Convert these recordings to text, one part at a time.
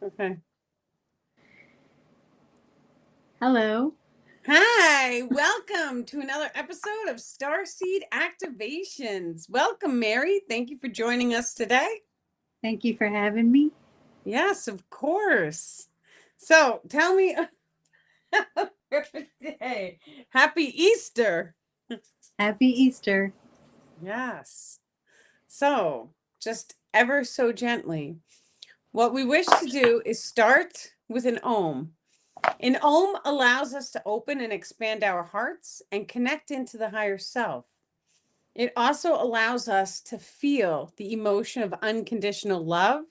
Okay. Hello. Hi, welcome to another episode of Starseed Activations. Welcome, Mary. Thank you for joining us today. Thank you for having me. Yes, of course. So tell me birthday. Happy Easter. Happy Easter. Yes. So, just ever so gently, what we wish to do is start with an Om. An Om allows us to open and expand our hearts and connect into the higher self. It also allows us to feel the emotion of unconditional love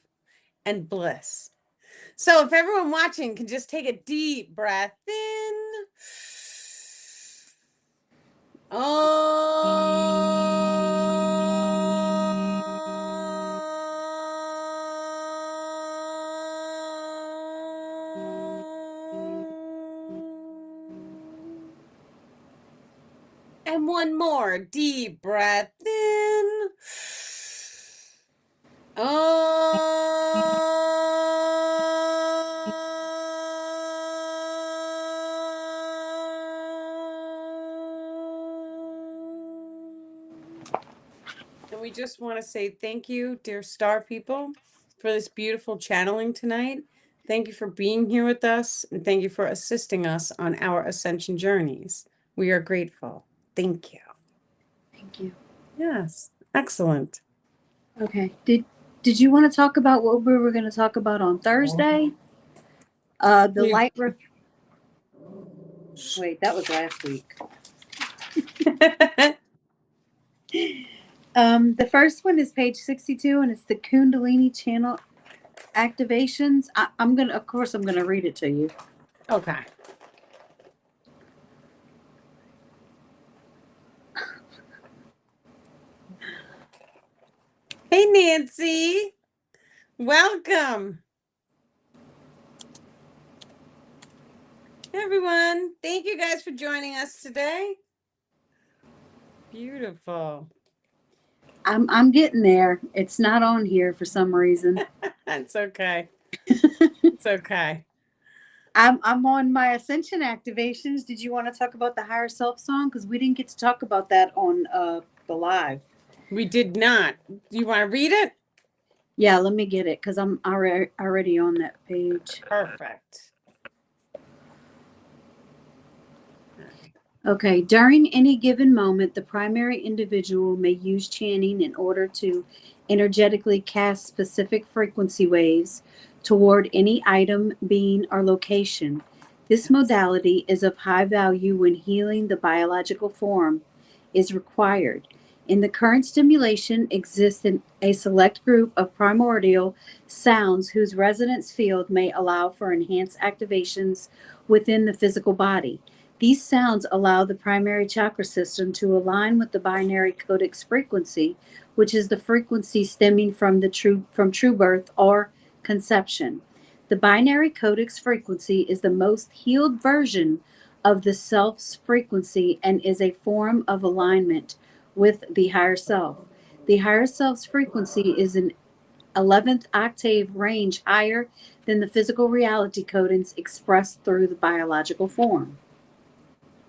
and bliss. So, if everyone watching can just take a deep breath in. And one more deep breath in. And we just want to say thank you, dear star people, for this beautiful channeling tonight. Thank you for being here with us, and thank you for assisting us on our ascension journeys. We are grateful. Thank you. Thank you. Yes, excellent. Okay. Did you want to talk about what we were going to talk about on Thursday? The We light Wait, that was last week. The first one is page 62 and it's the Kundalini channel activations. Of course I'm gonna read it to you. Okay. Hey, Nancy. Welcome. Hey, everyone. Thank you guys for joining us today. Beautiful. I'm getting there. It's not on here for some reason. It's okay. It's okay. I'm on my ascension activations. Did you want to talk about the higher self song? Because we didn't get to talk about that on the live. We did not. Do you want to read it? Yeah, let me get it because I'm already on that page. Perfect. Okay, during any given moment, the primary individual may use chanting in order to energetically cast specific frequency waves toward any item, being, or location. This Yes. modality is of high value when healing the biological form is required. In the current stimulation exists a select group of primordial sounds whose resonance field may allow for enhanced activations within the physical body. These sounds allow the primary chakra system to align with the binary codex frequency, which is the frequency stemming from true birth or conception. The binary codex frequency is the most healed version of the self's frequency and is a form of alignment with the higher self. The higher self's frequency is an 11th octave range higher than the physical reality codings expressed through the biological form.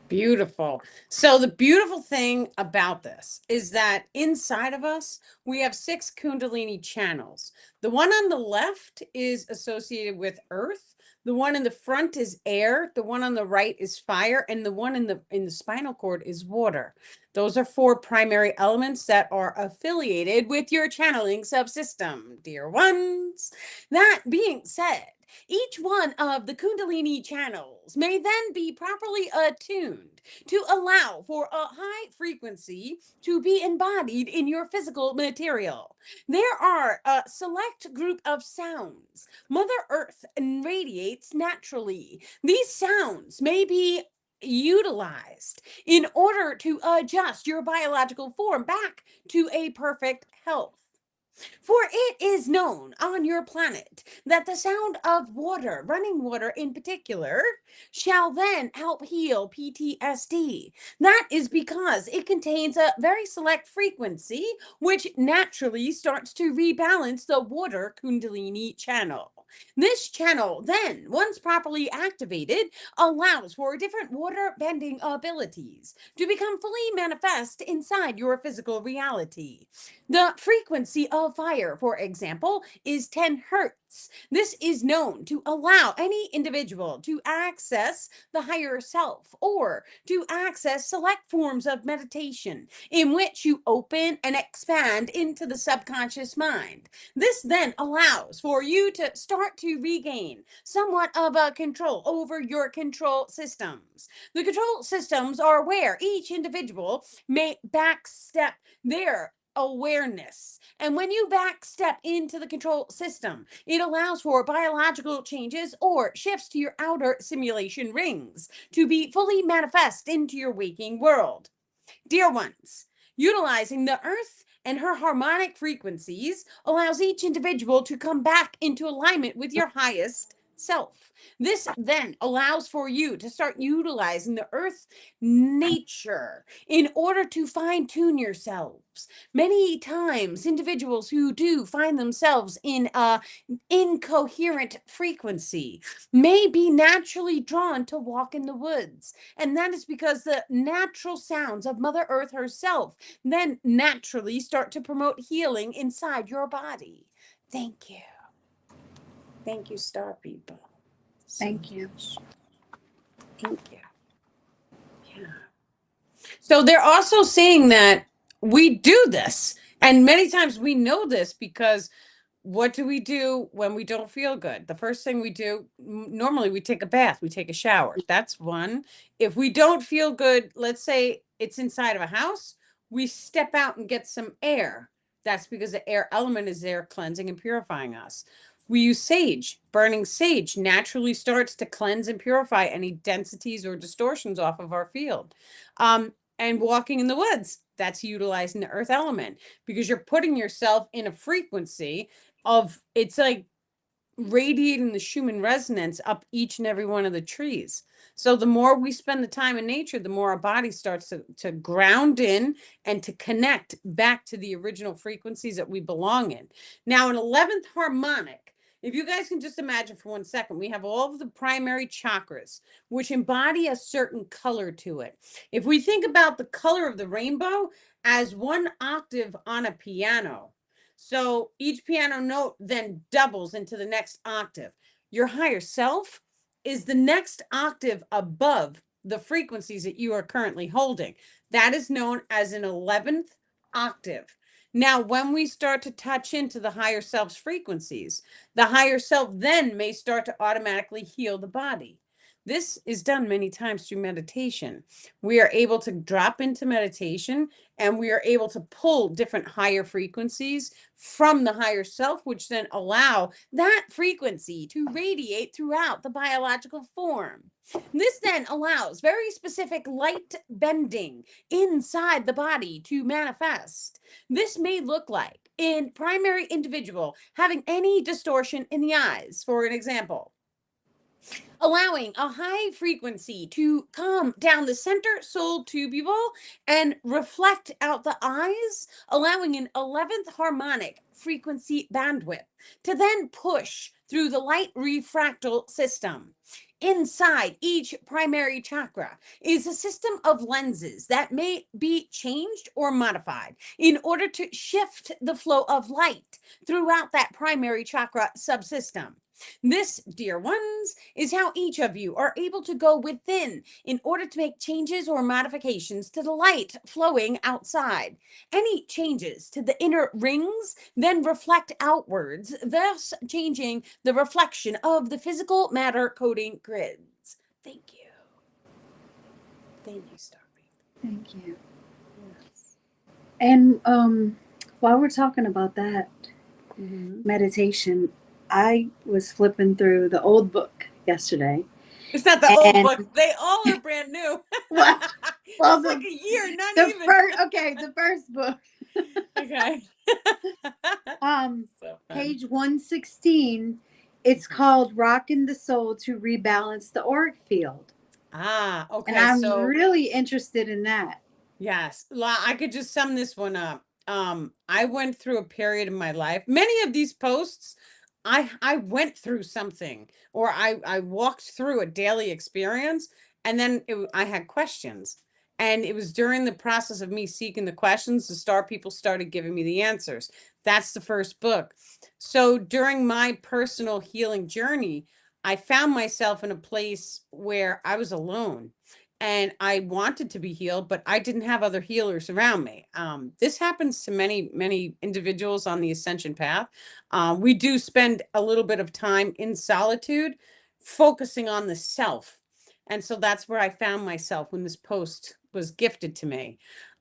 Beautiful. So, the beautiful thing about this is that inside of us, we have 6 Kundalini channels. The one on the left is associated with earth. The one in the front is air. The one on the right is fire. And the one in the spinal cord is water. Those are 4 primary elements that are affiliated with your channeling subsystem, dear ones. That being said, each one of the Kundalini channels may then be properly attuned to allow for a high frequency to be embodied in your physical material. There are a select group of sounds Mother Earth radiates naturally. These sounds may be utilized in order to adjust your biological form back to a perfect health. For it is known on your planet that the sound of water, running water in particular, shall then help heal PTSD. That is because it contains a very select frequency which naturally starts to rebalance the water Kundalini channel. This channel, then, once properly activated, allows for different water bending abilities to become fully manifest inside your physical reality. The frequency of fire, for example, is 10 hertz. This is known to allow any individual to access the higher self or to access select forms of meditation in which you open and expand into the subconscious mind. This then allows for you to start to regain somewhat of a control over your control systems. The control systems are where each individual may backstep their awareness. And when you backstep into the control system, it allows for biological changes or shifts to your outer simulation rings to be fully manifest into your waking world. Dear ones, utilizing the earth and her harmonic frequencies allows each individual to come back into alignment with your highest self. This then allows for you to start utilizing the earth nature in order to fine tune yourselves. Many times, individuals who do find themselves in a incoherent frequency may be naturally drawn to walk in the woods, and that is because the natural sounds of Mother Earth herself then naturally start to promote healing inside your body. Thank you. Thank you, Star People. Thank you. Thank you. Yeah. So they're also saying that we do this. And many times we know this because what do we do when we don't feel good? The first thing we do, normally we take a bath, we take a shower. That's one. If we don't feel good, let's say it's inside of a house, we step out and get some air. That's because the air element is there cleansing and purifying us. We use sage. Burning sage naturally starts to cleanse and purify any densities or distortions off of our field. And walking in the woods, that's utilizing the earth element because you're putting yourself in a frequency of, it's like radiating the Schumann resonance up each and every one of the trees. So the more we spend the time in nature, the more our body starts to ground in and to connect back to the original frequencies that we belong in. Now, an 11th harmonic, if you guys can just imagine for 1 second, we have all of the primary chakras, which embody a certain color to it. If we think about the color of the rainbow as 1 octave on a piano, so each piano note then doubles into the next octave. Your higher self is the next octave above the frequencies that you are currently holding. That is known as an 11th octave. Now, when we start to touch into the higher self's frequencies, the higher self then may start to automatically heal the body. This is done many times through meditation. We are able to drop into meditation and we are able to pull different higher frequencies from the higher self, which then allow that frequency to radiate throughout the biological form. This then allows very specific light bending inside the body to manifest. This may look like in primary individual having any distortion in the eyes, for an example, allowing a high frequency to come down the center soul tubule and reflect out the eyes, allowing an 11th harmonic frequency bandwidth to then push through the light refractal system. Inside each primary chakra is a system of lenses that may be changed or modified in order to shift the flow of light throughout that primary chakra subsystem. This, dear ones, is how each of you are able to go within in order to make changes or modifications to the light flowing outside. Any changes to the inner rings then reflect outwards, thus changing the reflection of the physical matter coding grids. Thank you. Thank you, Starbeam. Thank you. Yes. And while we're talking about that Mm-hmm. meditation, I was flipping through the old book yesterday. It's not the old And book. They all are brand new. well, It's like a year, not the even. first, okay, the first book. Okay. So fun. Page 116, it's Mhm. called Rocking the Soul to Rebalance the Auric Field. Ah, And okay. I'm So really interested in that. yes, I could just sum this one up. I went through a period in my life. Many of these posts, I went through something, or I walked through a daily experience, and then I had questions, and it was during the process of me seeking the questions, the star people started giving me the answers. That's the first book. So during my personal healing journey, I found myself in a place where I was alone and I wanted to be healed, but I didn't have other healers around me. This happens to many, many individuals on the ascension path. We do spend a little bit of time in solitude, focusing on the self. And so that's where I found myself when this post was gifted to me.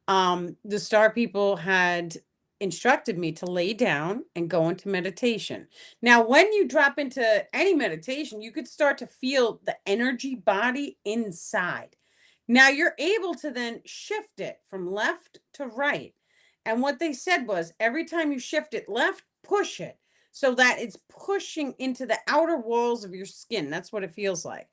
The star people had instructed me to lay down and go into meditation. Now, when you drop into any meditation, you could start to feel the energy body inside. Now you're able to then shift it from left to right. And what they said was every time you shift it left, push it so that it's pushing into the outer walls of your skin. That's what it feels like.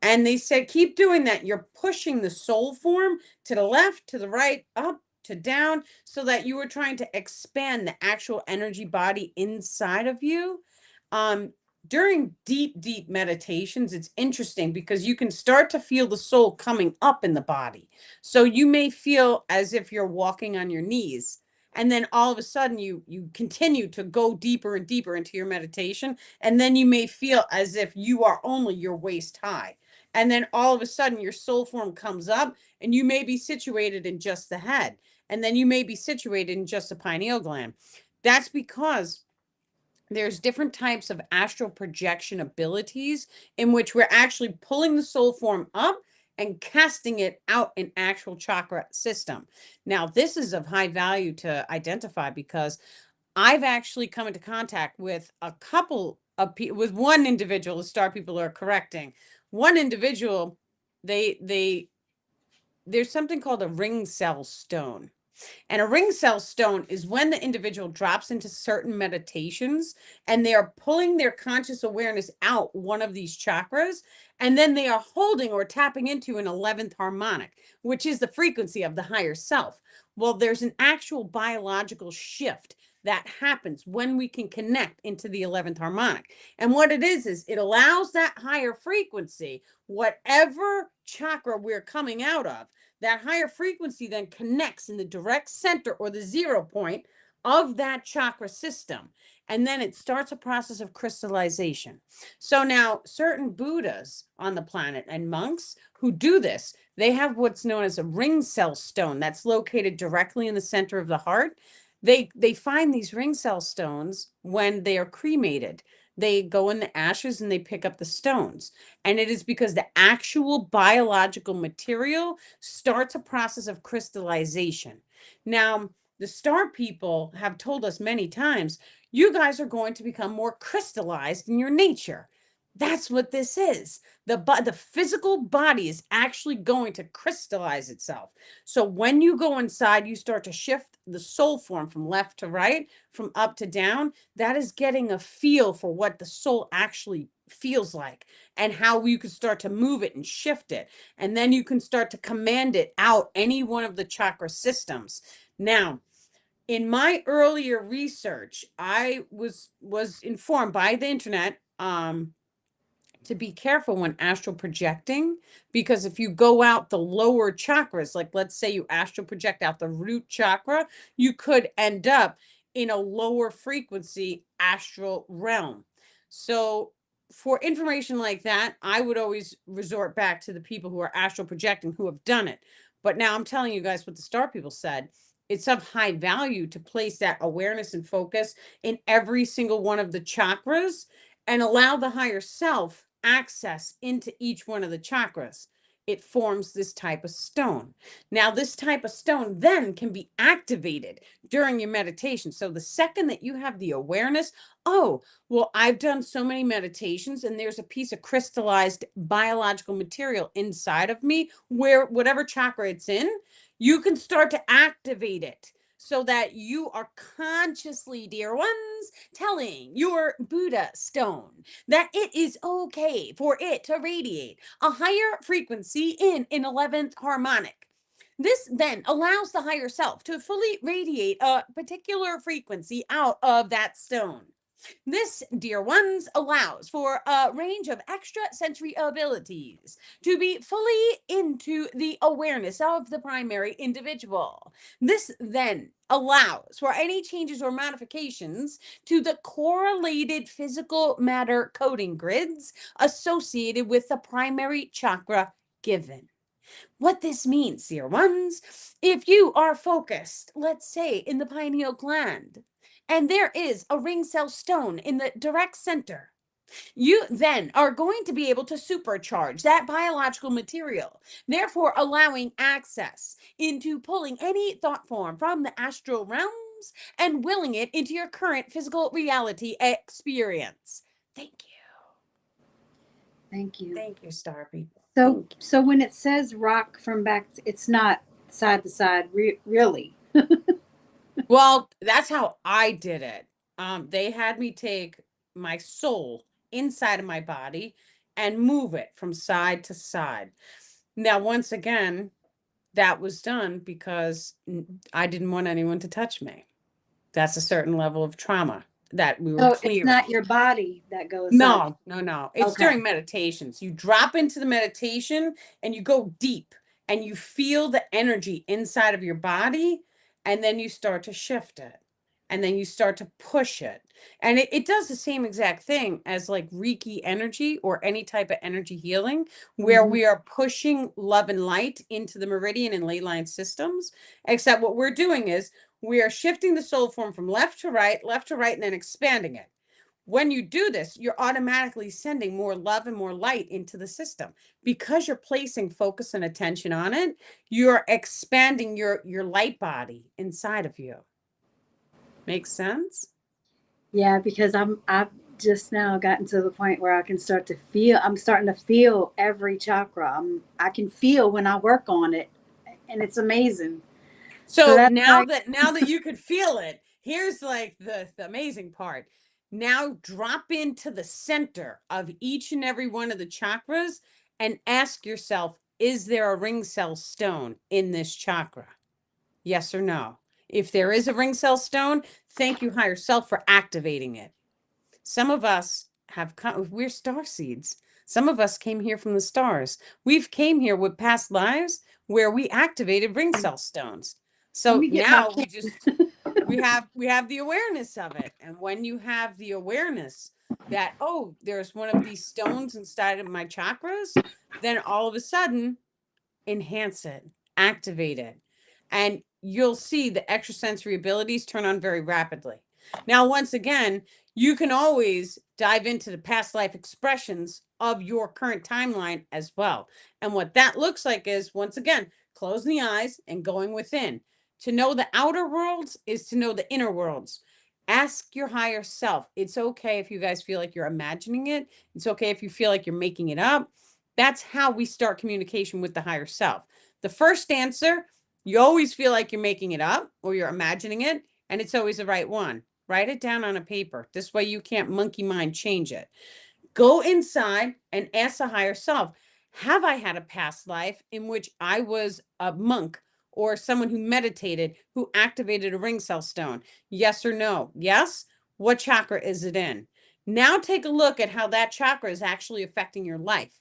And they said, keep doing that. You're pushing the soul form to the left, to the right, up, to down, so that you are trying to expand the actual energy body inside of you. Um, During deep, deep meditations, it's interesting because you can start to feel the soul coming up in the body. So you may feel as if you're walking on your knees. And then all of a sudden you continue to go deeper and deeper into your meditation. And then you may feel as if you are only your waist high. And then all of a sudden your soul form comes up and you may be situated in just the head. And then you may be situated in just the pineal gland. That's because there's different types of astral projection abilities in which we're actually pulling the soul form up and casting it out in actual chakra system. Now, this is of high value to identify because I've actually come into contact with a couple of people, with one individual. The star people are correcting one individual. They there's something called a ring cell stone, and a ring cell stone is when the individual drops into certain meditations and they are pulling their conscious awareness out one of these chakras, and then they are holding or tapping into an 11th harmonic, which is the frequency of the higher self. Well, there's an actual biological shift that happens when we can connect into the 11th harmonic. And what it is it allows that higher frequency, whatever chakra we're coming out of, that higher frequency then connects in the direct center or the 0 point of that chakra system. And then it starts a process of crystallization. So now, certain Buddhas on the planet and monks who do this, they have what's known as a ring cell stone that's located directly in the center of the heart. They find these ring cell stones when they are cremated. They go in the ashes and they pick up the stones. And it is because the actual biological material starts a process of crystallization. Now, the star people have told us many times, you guys are going to become more crystallized in your nature. That's what this is. The physical body is actually going to crystallize itself. So when you go inside, you start to shift the soul form from left to right, from up to down. That is getting a feel for what the soul actually feels like and how you can start to move it and shift it. And then you can start to command it out any one of the chakra systems. Now, in my earlier research, I was informed by the internet to be careful when astral projecting, because if you go out the lower chakras, like let's say you astral project out the root chakra, you could end up in a lower frequency astral realm. So for information like that, I would always resort back to the people who are astral projecting who have done it. But now I'm telling you guys what the star people said. It's of high value to place that awareness and focus in every single one of the chakras and allow the higher self access into each one of the chakras. It forms this type of stone. Now, this type of stone then can be activated during your meditation. So, the second that you have the awareness, oh, well, I've done so many meditations and there's a piece of crystallized biological material inside of me where whatever chakra it's in, you can start to activate it so that you are consciously, dear ones, telling your Buddha stone that it is okay for it to radiate a higher frequency in an 11th harmonic. This then allows the higher self to fully radiate a particular frequency out of that stone. This, dear ones, allows for a range of extra sensory abilities to be fully into the awareness of the primary individual. This then allows for any changes or modifications to the correlated physical matter coding grids associated with the primary chakra given. What this means, dear ones, if you are focused, let's say in the pineal gland, and there is a ring cell stone in the direct center, you then are going to be able to supercharge that biological material, therefore allowing access into pulling any thought form from the astral realms and willing it into your current physical reality experience. Thank you. Thank you. Thank you, star people. So, Thank you. so when it says rock from back, it's not side to side, really. Well, that's how I did it. They had me take my soul inside of my body and move it from side to side. Now, once again, that was done because I didn't want anyone to touch me. That's a certain level of trauma that we were So it's not clearing. your body that goes side. No, no, no. It's Okay. during meditations. You drop into the meditation and you go deep and you feel the energy inside of your body, and then you start to shift it. And then you start to push it. And it does the same exact thing as like Reiki energy or any type of energy healing, where Mhm. we are pushing love and light into the meridian and ley line systems. Except what we're doing is we are shifting the soul form from left to right, and then expanding it. When you do this, you're automatically sending more love and more light into the system because you're placing focus and attention on it. You're expanding your light body inside of you. Makes sense? Yeah, because I've just now gotten to the point where I can start to feel. I'm starting to feel every chakra. I can feel when I work on it, and it's amazing. So So that's now like, that now that you could feel it, here's like the amazing part. Now drop into the center of each and every one of the chakras and ask yourself, is there a ring cell stone in this chakra? Yes or no? If there is a ring cell stone, thank you, higher self, for activating it. Some of us have come, we're star seeds. Some of us came here from the stars. We've came here with past lives where we activated ring cell stones. let So me get my now pen. we have the awareness of it. And when you have the awareness that, oh, there's one of these stones inside of my chakras, then all of a sudden enhance it, activate it, and you'll see the extrasensory abilities turn on very rapidly. Now, once again, you can always dive into the past life expressions of your current timeline as well. And what that looks like is, once again, closing the eyes and going within. To know the outer worlds is to know the inner worlds. Ask your higher self. It's okay if you guys feel like you're imagining it. It's okay if you feel like you're making it up. That's how we start communication with the higher self. The first answer, you always feel like you're making it up or you're imagining it, and it's always the right one. Write it down on a paper. This way you can't monkey mind change it. Go inside and ask the higher self, have I had a past life in which I was a monk or someone who meditated who activated a ring cell stone? Yes or no? Yes. What chakra is it in? Now take a look at how that chakra is actually affecting your life.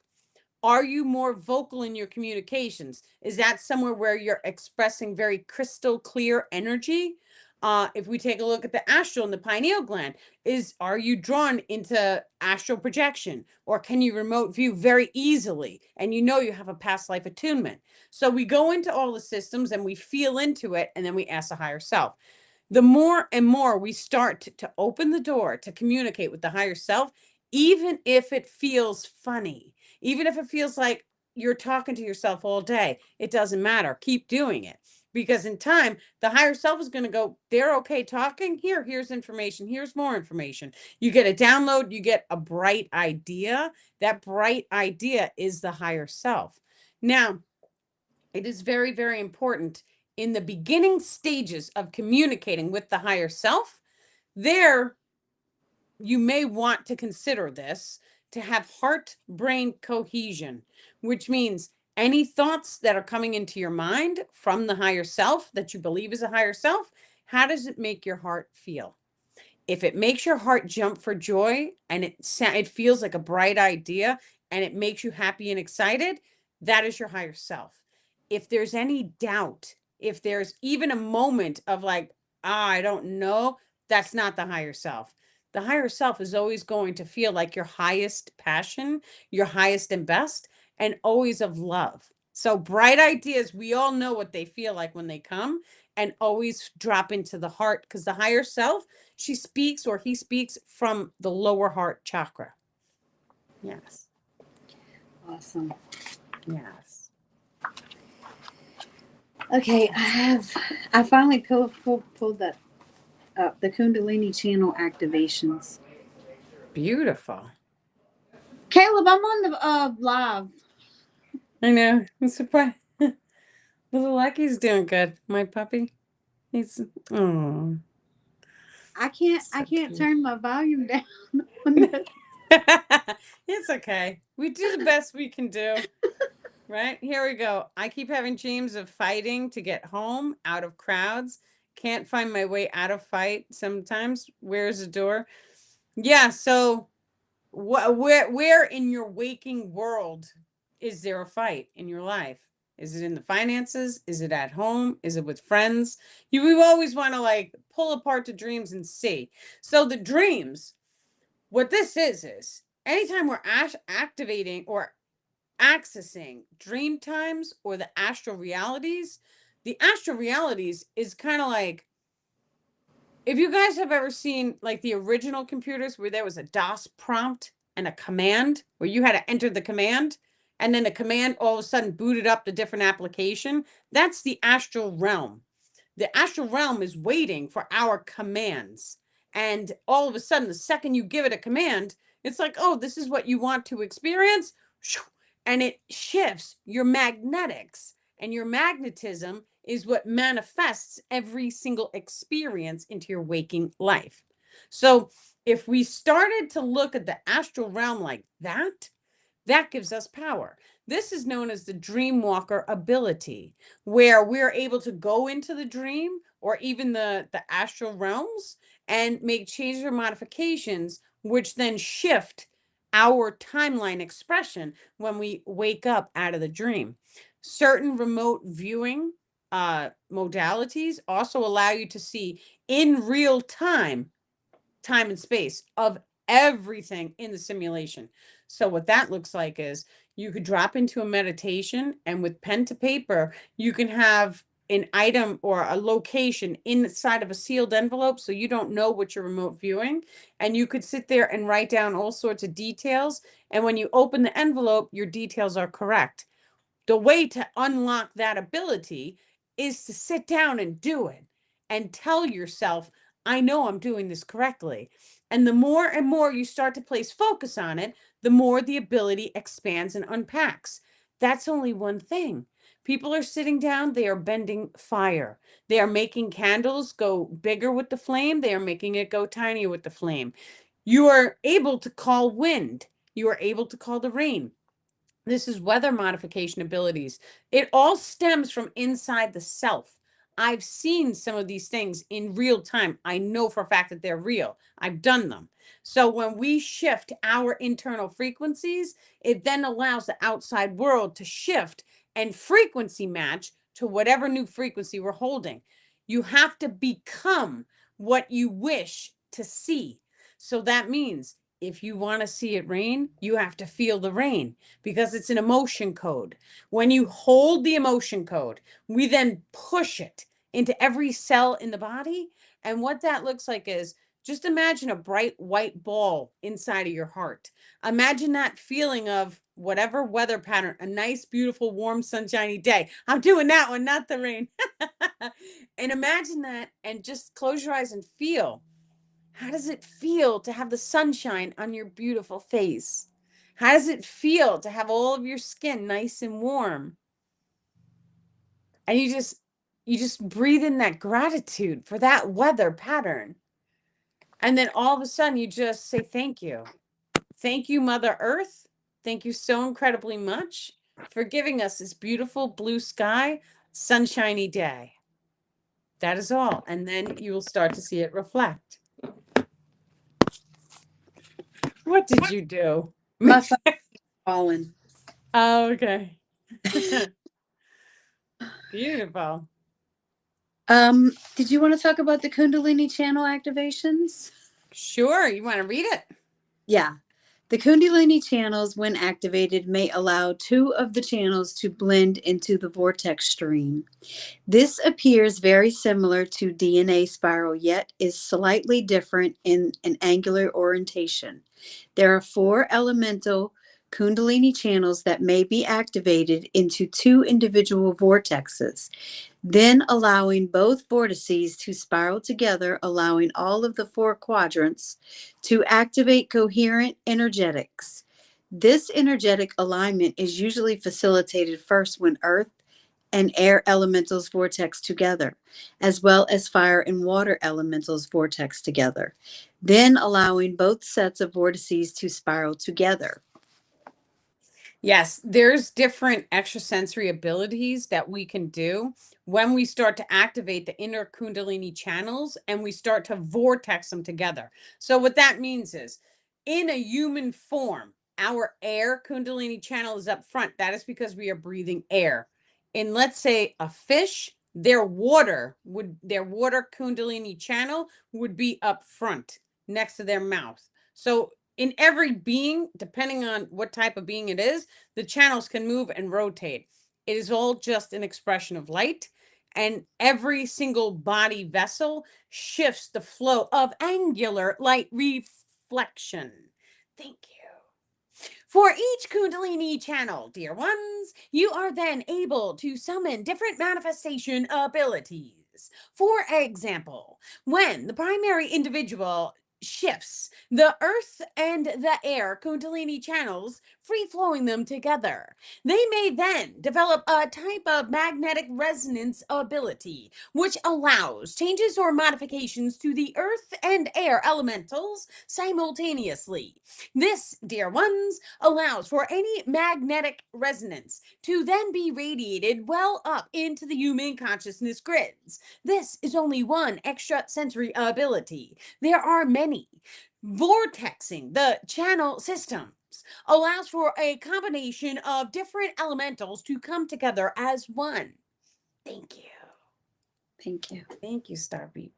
Are you more vocal in your communications? Is that somewhere where you're expressing very crystal clear energy? If we take a look at the astral and the pineal gland, are you drawn into astral projection, or can you remote view very easily and you know you have a past life attunement? So we go into all the systems and we feel into it, and then we ask the higher self. The more and more we start to open the door to communicate with the higher self, even if it feels funny, even if it feels like you're talking to yourself all day, it doesn't matter. Keep doing it, because in time, the higher self is going to go, they're okay talking. Here's information. Here's more information. You get a download, you get a bright idea. That bright idea is the higher self. Now, it is very, very important in the beginning stages of communicating with the higher self, there you may want to consider this to have heart brain cohesion, which means any thoughts that are coming into your mind from the higher self that you believe is a higher self, how does it make your heart feel? If it makes your heart jump for joy and it feels like a bright idea and it makes you happy and excited, that is your higher self. If there's any doubt, if there's even a moment of like, I don't know, that's not the higher self. The higher self is always going to feel like your highest passion, your highest and best, and always of love. So bright ideas, we all know what they feel like when they come, and always drop into the heart, because the higher self, she speaks or he speaks from the lower heart chakra. Yes. Awesome. Yes. Okay, I finally pulled that up, the Kundalini channel activations. Beautiful. Caleb, I'm on the live. I know. I'm surprised. Little Lucky's doing good. My puppy. He's oh, I so can't cute. turn my volume down on the. It's okay. We do the best we can do. Right? Here we go. I keep having dreams of fighting to get home out of crowds. Can't find my way out of fight sometimes. Where's the door? Yeah, so where in your waking world is there a fight in your life? Is it in the finances? Is it at home? Is it with friends? We always want to like pull apart the dreams and see. So the dreams, what this is anytime we're activating or accessing dream times or the astral realities, the astral realities is kind of like, if you guys have ever seen like the original computers where there was a DOS prompt and a command where you had to enter the command and then the command all of a sudden booted up the different application, that's the astral realm. The astral realm is waiting for our commands. And all of a sudden, the second you give it a command, it's like, oh, this is what you want to experience. And it shifts your magnetics. And your magnetism is what manifests every single experience into your waking life. So if we started to look at the astral realm like that, that gives us power. This is known as the dream walker ability, where we're able to go into the dream or even the astral realms and make changes or modifications, which then shift our timeline expression when we wake up out of the dream. Certain remote viewing modalities also allow you to see in real time and space of everything in the simulation. So what that looks like is you could drop into a meditation and with pen to paper, you can have an item or a location inside of a sealed envelope so you don't know what you're remote viewing, and you could sit there and write down all sorts of details, and when you open the envelope your details are correct. The way to unlock that ability is to sit down and do it and tell yourself, I know I'm doing this correctly. And the more and more you start to place focus on it, the more the ability expands and unpacks. That's only one thing. People are sitting down, they are bending fire. They are making candles go bigger with the flame, they are making it go tinier with the flame. You are able to call wind, you are able to call the rain. This is weather modification abilities. It all stems from inside the self. I've seen some of these things in real time. I know for a fact that they're real. I've done them. So when we shift our internal frequencies, it then allows the outside world to shift and frequency match to whatever new frequency we're holding. You have to become what you wish to see. So that means if you want to see it rain, you have to feel the rain because it's an emotion code. When you hold the emotion code, we then push it into every cell in the body. And what that looks like is just imagine a bright white ball inside of your heart. Imagine that feeling of whatever weather pattern, a nice, beautiful, warm, sunshiny day. I'm doing that one, not the rain. And imagine that and just close your eyes and feel. How does it feel to have the sunshine on your beautiful face? How does it feel to have all of your skin nice and warm? And you just you just breathe in that gratitude for that weather pattern. And then all of a sudden you just say, thank you. Thank you, Mother Earth. Thank you so incredibly much for giving us this beautiful blue sky, sunshiny day. That is all. And then you will start to see it reflect. What did you do? My phone's falling. Oh, okay. Beautiful. Did you want to talk about the Kundalini channel activations? Sure. You want to read it? Yeah. The Kundalini channels, when activated, may allow two of the channels to blend into the vortex stream. This appears very similar to DNA spiral, yet is slightly different in an angular orientation. There are four elemental Kundalini channels that may be activated into two individual vortexes, then allowing both vortices to spiral together, allowing all of the four quadrants to activate coherent energetics. This energetic alignment is usually facilitated first when Earth and air elementals vortex together, as well as fire and water elementals vortex together, then allowing both sets of vortices to spiral together. Yes, there's different extrasensory abilities that we can do when we start to activate the inner Kundalini channels and we start to vortex them together. So, what that means is in a human form, our air Kundalini channel is up front. That is because we are breathing air. In, let's say, a fish, their water Kundalini channel would be up front next to their mouth. So, in every being, depending on what type of being it is, the channels can move and rotate. It is all just an expression of light, and every single body vessel shifts the flow of angular light reflection. Thank you. For each Kundalini channel, dear ones, you are then able to summon different manifestation abilities. For example, when the primary individual shifts the earth and the air Kundalini channels, free flowing them together, they may then develop a type of magnetic resonance ability, which allows changes or modifications to the earth and air elementals simultaneously. This, dear ones, allows for any magnetic resonance to then be radiated well up into the human consciousness grids. This is only one extrasensory ability. There are many. Vortexing the channel systems allows for a combination of different elementals to come together as one. Thank you. Thank you. Thank you, Star People.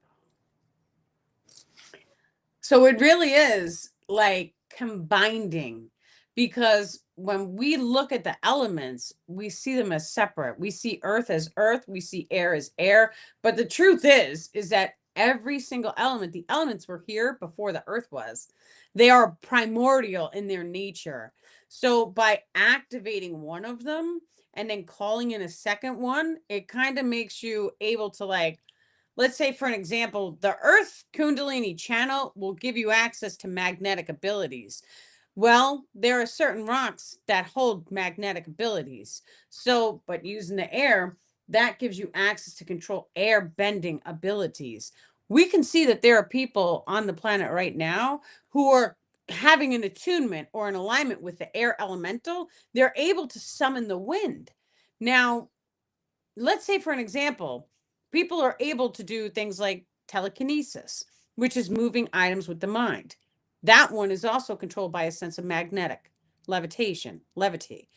So it really is like combining, because when we look at the elements, we see them as separate. We see earth as earth, we see air as air, but the truth is that every single element, the elements were here before the earth was. They are primordial in their nature. So by activating one of them and then calling in a second one, it kind of makes you able to, like, let's say, for an example, the Earth Kundalini channel will give you access to magnetic abilities. Well, there are certain rocks that hold magnetic abilities. So, but using the air, that gives you access to control air bending abilities. We can see that there are people on the planet right now who are having an attunement or an alignment with the air elemental. They're able to summon the wind. Now, let's say, for an example, people are able to do things like telekinesis, which is moving items with the mind. That one is also controlled by a sense of magnetic levitation, levity.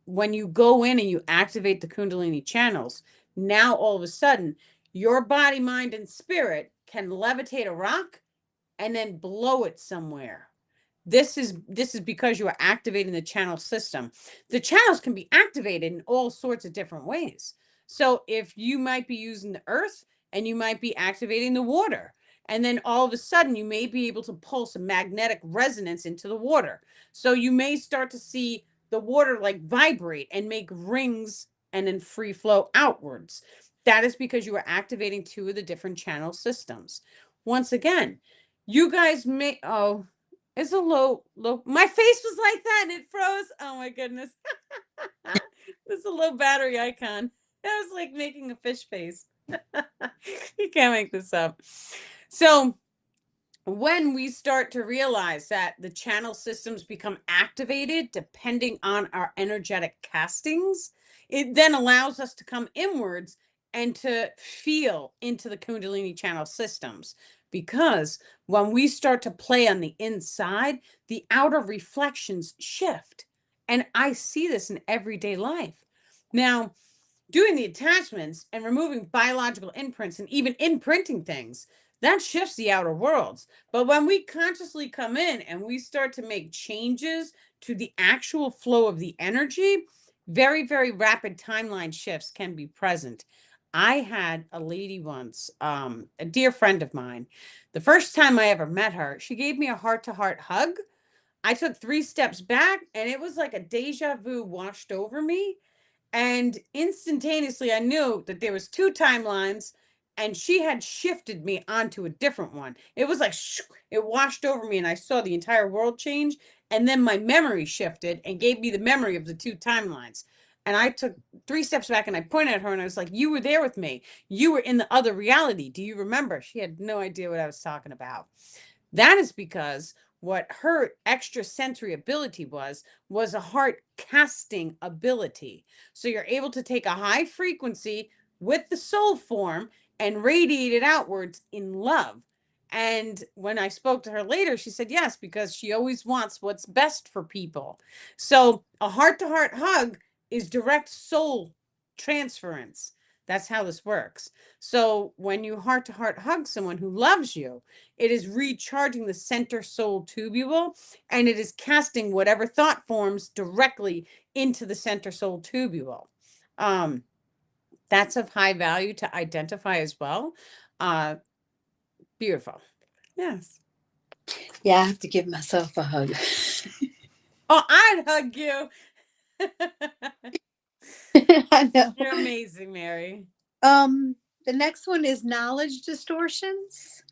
When you go in and you activate the Kundalini channels, now all of a sudden, your body, mind, and spirit can levitate a rock and then blow it somewhere. This is because you are activating the channel system. The channels can be activated in all sorts of different ways. So if you might be using the earth and you might be activating the water, and then all of a sudden you may be able to pulse a magnetic resonance into the water. So you may start to see the water like vibrate and make rings and then free flow outwards. That is because you are activating two of the different channel systems. Once again, you guys may, oh, it's a low. My face was like that and it froze. Oh my goodness. This is a low battery icon. was like making a fish face. You can't make this up. So when we start to realize that the channel systems become activated depending on our energetic castings, it then allows us to come inwards and to feel into the Kundalini channel systems. Because when we start to play on the inside, the outer reflections shift. And I see this in everyday life. Now, doing the attachments and removing biological imprints and even imprinting things, that shifts the outer worlds. But when we consciously come in and we start to make changes to the actual flow of the energy, very, very rapid timeline shifts can be present. I had a lady once, a dear friend of mine. The first time I ever met her, she gave me a heart to heart hug. I took 3 steps back and it was like a deja vu washed over me, and instantaneously I knew that there was 2 timelines and she had shifted me onto a different one. It was like it washed over me and I saw the entire world change, and then my memory shifted and gave me the memory of the 2 timelines. And I took 3 steps back and I pointed at her and I was like, you were there with me, you were in the other reality, do you remember? She had no idea what I was talking about. That is because what her extrasensory ability was a heart casting ability. So you're able to take a high frequency with the soul form and radiate it outwards in love. And when I spoke to her later, she said yes, because she always wants what's best for people. So a heart to heart hug is direct soul transference. That's how this works. So when you heart to heart hug someone who loves you, it is recharging the center soul tubule, and it is casting whatever thought forms directly into the center soul tubule. Um, that's of high value to identify as well. Uh, Beautiful. Yes. Yeah, I have to give myself a hug. Oh, I'd hug you. I know. You're amazing, Mary. Um, the next one is knowledge distortions.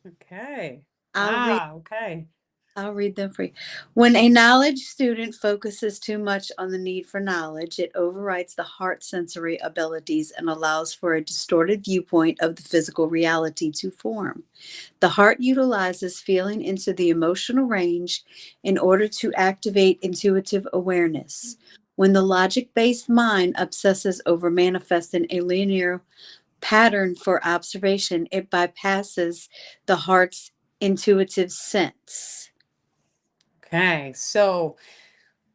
Okay. I'll read Okay. I'll read them for you. When a knowledge student focuses too much on the need for knowledge, it overrides the heart sensory abilities and allows for a distorted viewpoint of the physical reality to form. The heart utilizes feeling into the emotional range in order to activate intuitive awareness. When the logic based mind obsesses over manifesting a linear pattern for observation, it bypasses the heart's intuitive sense. Okay. So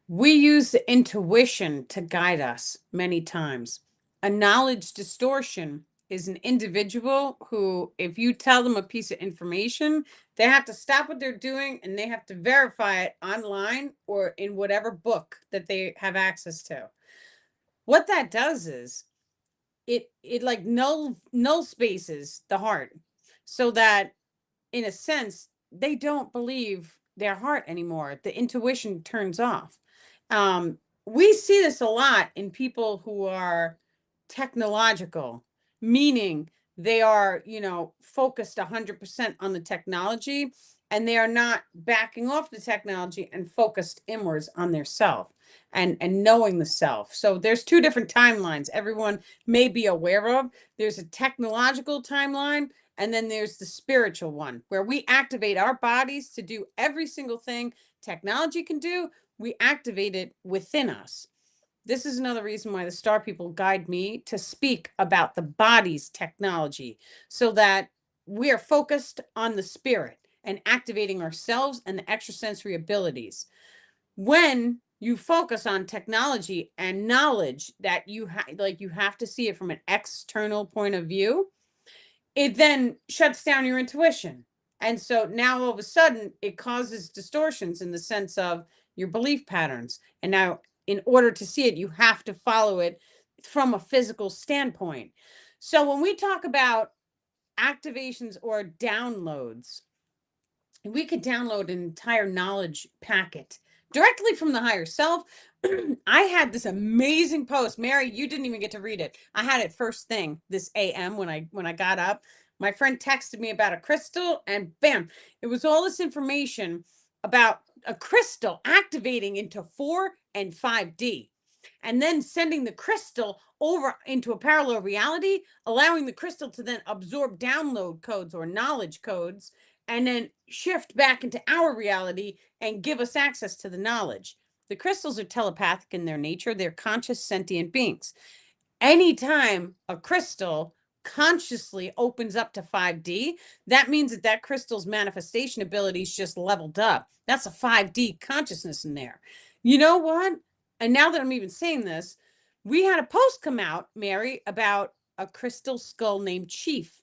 we use the intuition to guide us many times. A knowledge distortion is an individual who, if you tell them a piece of information, they have to stop what they're doing and they have to verify it online or in whatever book that they have access to. What that does is it like null spaces the heart, so that in a sense, they don't believe their heart anymore. The intuition turns off. We see this a lot in people who are technological, meaning they are, focused 100% on the technology, and they are not backing off the technology and focused inwards on their self and knowing the self. So there's 2 different timelines everyone may be aware of. There's a technological timeline, and then there's the spiritual one, where we activate our bodies to do every single thing technology can do. We activate it within us. This is another reason why the star people guide me to speak about the body's technology, so that we are focused on the spirit and activating ourselves and the extrasensory abilities. When you focus on technology and knowledge that you have to see it from an external point of view, it then shuts down your intuition. And so now all of a sudden it causes distortions in the sense of your belief patterns. And now, in order to see it, you have to follow it from a physical standpoint. So when we talk about activations or downloads, we could download an entire knowledge packet directly from the higher self. I had this amazing post. Mary, you didn't even get to read it. I had it first thing this AM when I got up. My friend texted me about a crystal, and bam, it was all this information about a crystal activating into 4 and 5D. and then sending the crystal over into a parallel reality, allowing the crystal to then absorb download codes or knowledge codes and then shift back into our reality and give us access to the knowledge. The crystals are telepathic in their nature. They're conscious sentient beings. Anytime a crystal consciously opens up to 5D, that means that that crystal's manifestation abilities just leveled up. That's a 5D consciousness in there. You know what? And now that I'm even saying this, we had a post come out, Mary, about a crystal skull named Chief,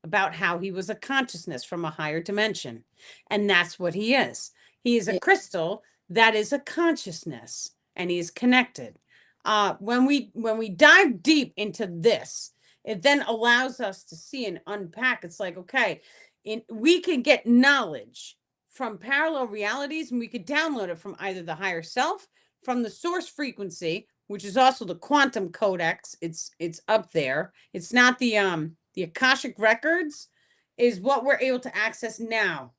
about how he was a consciousness from a higher dimension. And that's what he is. He is a crystal that is a consciousness, and he is connected. When we dive deep into this, it then allows us to see and unpack. It's like, okay, we can get knowledge from parallel realities, and we could download it from either the higher self, from the source frequency, which is also the quantum codex. It's up there. It's not the Akashic records is what we're able to access now.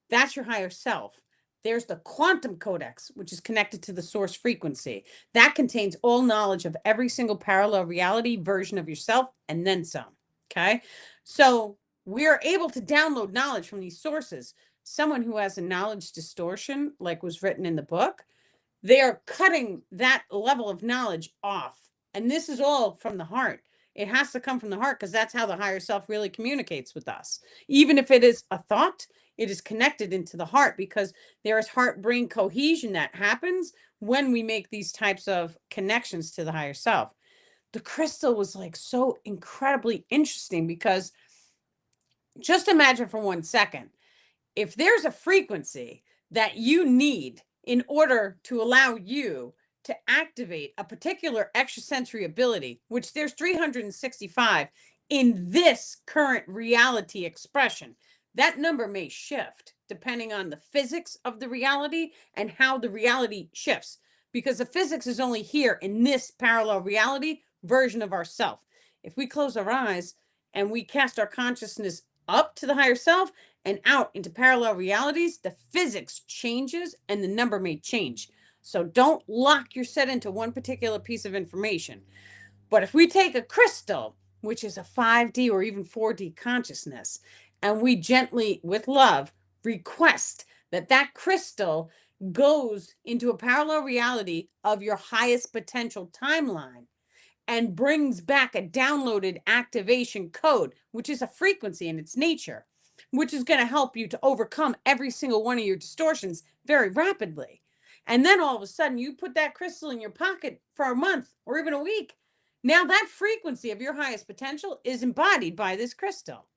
That's your higher self. There's the quantum codex, which is connected to the source frequency. That contains all knowledge of every single parallel reality version of yourself and then some. Okay. So we're able to download knowledge from these sources. Someone who has a knowledge distortion, like was written in the book, they are cutting that level of knowledge off. And this is all from the heart. It has to come from the heart because that's how the higher self really communicates with us. Even if it is a thought, it is connected into the heart because there is heart brain cohesion that happens when we make these types of connections to the higher self. The crystal was like so incredibly interesting because just imagine for 1 second, if there's a frequency that you need in order to allow you to activate a particular extrasensory ability, which there's 365 in this current reality expression, that number may shift depending on the physics of the reality and how the reality shifts, because the physics is only here in this parallel reality version of ourself. If we close our eyes and we cast our consciousness up to the higher self and out into parallel realities, the physics changes and the number may change. So don't lock your set into one particular piece of information. But if we take a crystal, which is a 5D or even 4D consciousness, and we gently, with love, request that that crystal goes into a parallel reality of your highest potential timeline, and brings back a downloaded activation code, which is a frequency in its nature, which is going to help you to overcome every single one of your distortions very rapidly. And then all of a sudden, you put that crystal in your pocket for a month or even a week. Now, that frequency of your highest potential is embodied by this crystal.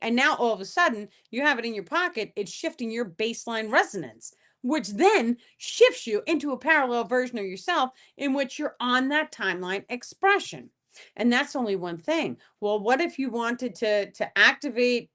And now all of a sudden, you have it in your pocket, it's shifting your baseline resonance, which then shifts you into a parallel version of yourself in which you're on that timeline expression. And that's only one thing. Well, what if you wanted to activate?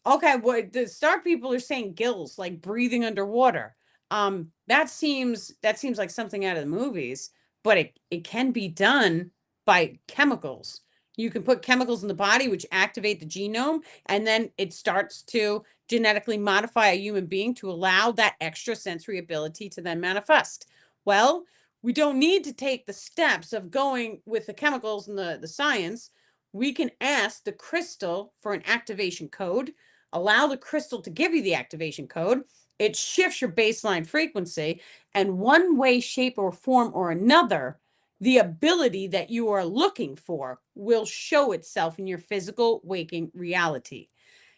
Okay, what the star people are saying, gills, like breathing underwater. That seems like something out of the movies, but it can be done by chemicals. You can put chemicals in the body which activate the genome, and then it starts to genetically modify a human being to allow that extra sensory ability to then manifest. Well, we don't need to take the steps of going with the chemicals and the science. We can ask the crystal for an activation code, allow the crystal to give you the activation code. It shifts your baseline frequency, and one way, shape, or form or another, the ability that you are looking for will show itself in your physical waking reality.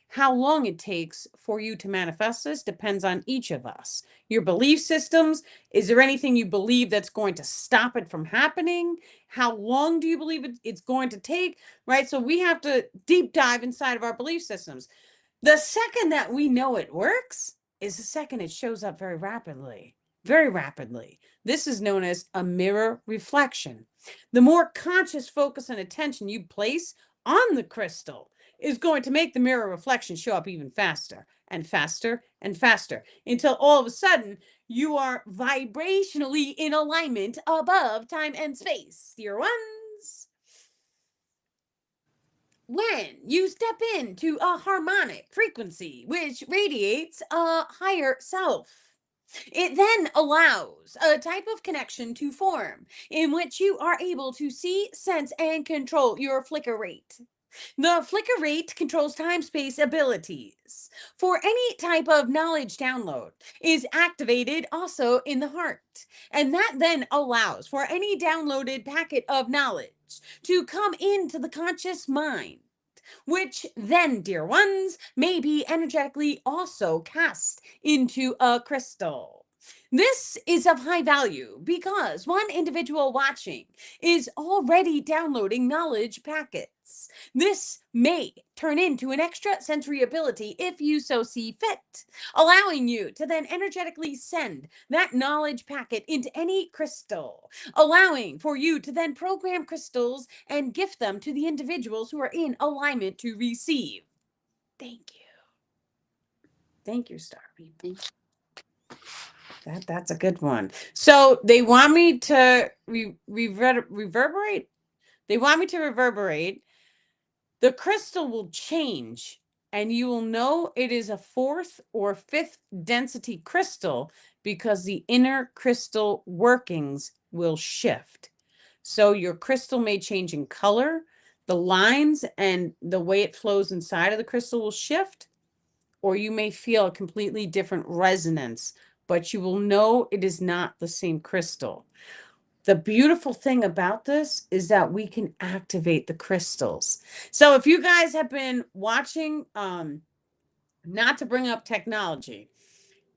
How long it takes for you to manifest this depends on each of us. Your belief systems, is there anything you believe that's going to stop it from happening? How long do you believe it's going to take? Right? So we have to deep dive inside of our belief systems. The second that we know it works is the second it shows up very rapidly. Very rapidly. This is known as a mirror reflection. The more conscious focus and attention you place on the crystal is going to make the mirror reflection show up even faster and faster and faster until all of a sudden you are vibrationally in alignment above time and space. Dear ones, when you step into a harmonic frequency which radiates a higher self. It then allows a type of connection to form in which you are able to see, sense, and control your flicker rate. The flicker rate controls time space abilities. For any type of knowledge download is activated also in the heart. And that then allows for any downloaded packet of knowledge to come into the conscious mind, which then, dear ones, may be energetically also cast into a crystal. This is of high value because one individual watching is already downloading knowledge packets. This may turn into an extra sensory ability if you so see fit, allowing you to then energetically send that knowledge packet into any crystal, allowing for you to then program crystals and gift them to the individuals who are in alignment to receive. Thank you. Thank you, Star People. That's a good one. So they want me to reverberate. They want me to reverberate. The crystal will change, and you will know it is a fourth or fifth density crystal because the inner crystal workings will shift. So your crystal may change in color, the lines and the way it flows inside of the crystal will shift, or you may feel a completely different resonance, but you will know it is not the same crystal. The beautiful thing about this is that we can activate the crystals. So if you guys have been watching, not to bring up technology,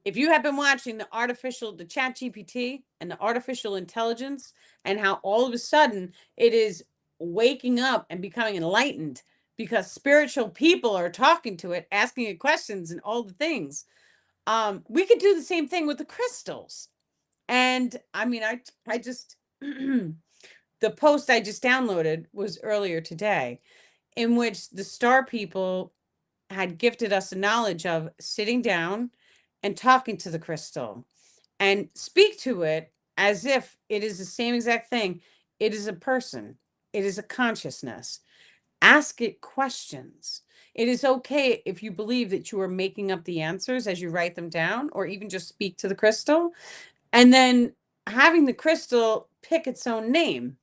if you have been watching the chat GPT and the artificial intelligence, and how all of a sudden it is waking up and becoming enlightened because spiritual people are talking to it, asking it questions and all the things. We could do the same thing with the crystals. And I mean, I just, the post I just downloaded was earlier today, in which the star people had gifted us the knowledge of sitting down and talking to the crystal and speak to it as if it is the same exact thing. It is a person, it is a consciousness. Ask it questions. It is okay if you believe that you are making up the answers as you write them down, or even just speak to the crystal, and then having the crystal pick its own name.